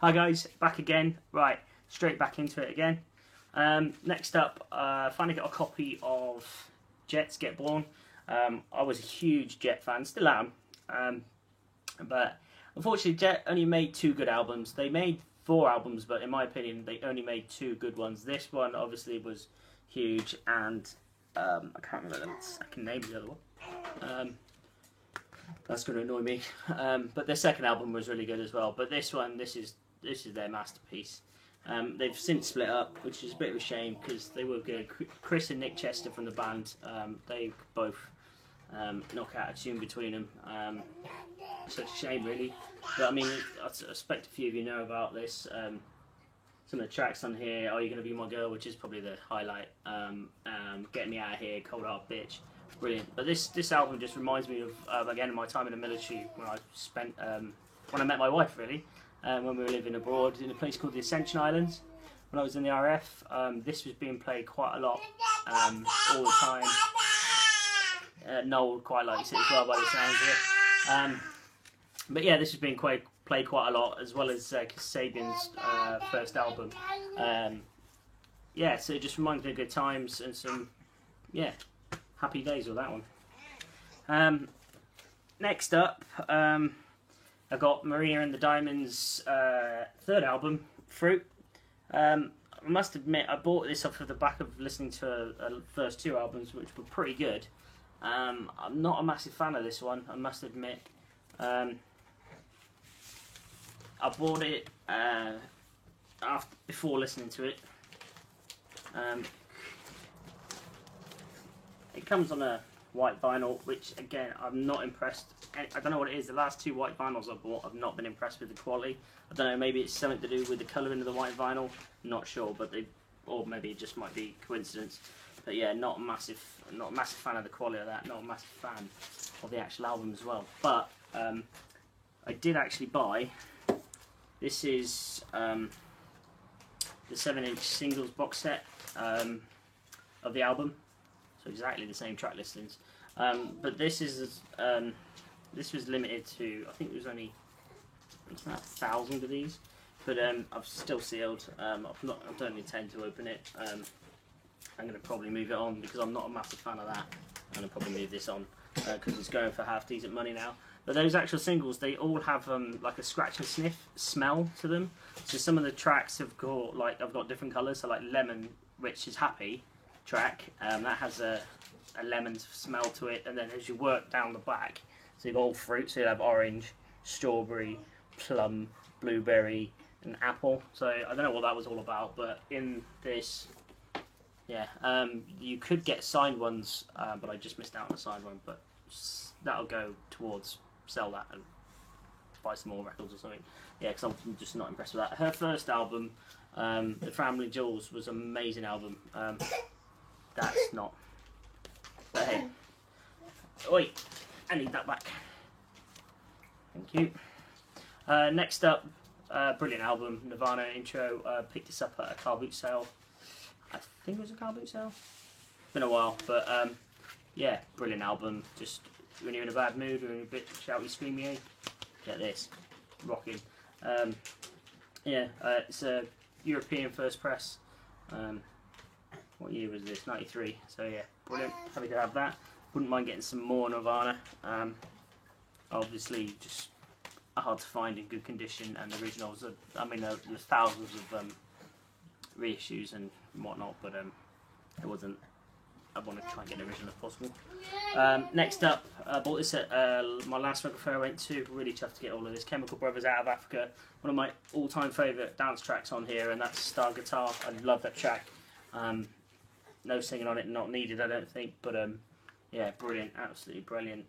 Hi guys, back again. Right, straight back into it again. Next up, finally got a copy of Jets Get Born. I was a huge Jet fan, still am. But unfortunately, Jet only made 2 good albums. They made 4 albums, but in my opinion, they only made 2 good ones. This one obviously was huge, and I can't remember the second name of the other one. That's going to annoy me. But their second album was really good as well. But this one, this is their masterpiece. They've since split up, which is a bit of a shame because they were good. Chris and Nick Chester from the band, they both knock out a tune between them. Such a shame, really. But I mean, I suspect a few of you know about this. Some of the tracks on here, Are You Gonna Be My Girl, which is probably the highlight. Get Me Out of Here, Cold Heart Bitch, brilliant. But this album just reminds me of again my time in the military when I spent when I met my wife, really. When we were living abroad in a place called the Ascension Islands. When I was in the RF, this was being played quite a lot, all the time. Noel quite likes it as well by the sounds of it. But yeah, this has been played quite a lot, as well as Kasabian's first album. Yeah, so it just reminds me of good times and some, yeah, happy days with that one. Next up, I've got Maria and the Diamonds' third album, Fruit. I must admit, I bought this off of the back of listening to her first 2 albums, which were pretty good. I'm not a massive fan of this one, I must admit. I bought it before listening to it. It comes on a white vinyl, which again I'm not impressed. I don't know what it is. The last 2 white vinyls I bought, I've not been impressed with the quality. I don't know. Maybe it's something to do with the colouring of the white vinyl. I'm not sure, but or maybe it just might be coincidence. But yeah, not a massive fan of the quality of that. Not a massive fan of the actual album as well. But I did actually buy. This is the 7-inch singles box set of the album. So exactly the same track listings. But this is this was limited to, I think it was only 1,000 of these. But I've still sealed. I don't intend to open it. I'm going to probably move it on because I'm not a massive fan of that. I'm going to probably move this on because it's going for half decent money now. But those actual singles, they all have like a scratch and sniff smell to them. So some of the tracks have got I've got different colours. So like Lemon, which is Happy track, that has a lemon smell to it. And then as you work down the back, so you've got all fruit. So you have orange, strawberry, plum, blueberry, and apple. So I don't know what that was all about, but in this, yeah, you could get signed ones, but I just missed out on a signed one. But that'll go towards sell that and buy some more records or something. Yeah, because I'm just not impressed with that. Her first album, The Family Jewels, was an amazing album. That's not. But hey, oi, I need that back. Thank you. Next up, brilliant album, Nirvana Intro. Picked this up at a car boot sale. I think it was a car boot sale. It's been a while, but yeah, brilliant album. Just when you're in a bad mood or in a bit shouty, screamy, get this, rocking. Yeah, it's a European first press. What year was this? 93. So yeah, brilliant. Happy to have that. Wouldn't mind getting some more Nirvana. Obviously, just hard to find in good condition, and the originals. I mean, there's thousands of reissues and whatnot, but it wasn't. I want to try and get an original if possible. Next up, I bought this at my last record fair I went to. Really tough to get all of this. Chemical Brothers, Out of Africa. One of my all-time favourite dance tracks on here, and that's Star Guitar. I love that track. No singing on it, not needed, I don't think. But yeah, brilliant, absolutely brilliant.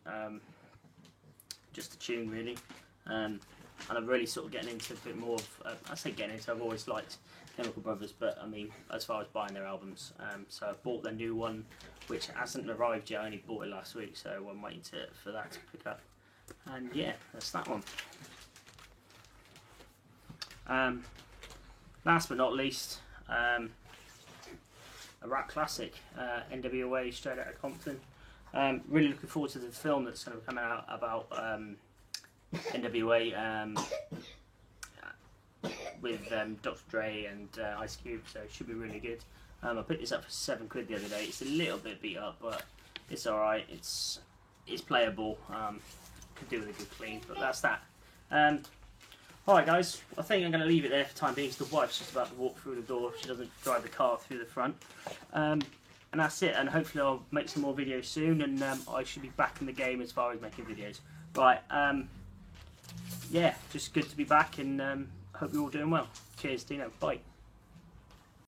Just a tune, really. And I'm really sort of getting into a bit more of. I say getting into. I've always liked Chemical Brothers, but I mean, as far as buying their albums, so I bought their new one, which hasn't arrived yet. I only bought it last week, so I'm waiting for that to pick up. And yeah, that's that one. Last but not least, a rap classic, NWA, Straight Outta Compton. Really looking forward to the film that's going to come out about NWA. with Dr. Dre and Ice Cube, so it should be really good. I picked this up for £7 the other day. It's a little bit beat up, but it's alright. It's playable. Could do with a good clean, but that's that. Alright guys, I think I'm going to leave it there for the time being because the wife's just about to walk through the door. She doesn't drive the car through the front. And that's it, and hopefully I'll make some more videos soon, and I should be back in the game as far as making videos. Right, yeah, just good to be back, and hope you're all doing well. Cheers, Dino. Bye.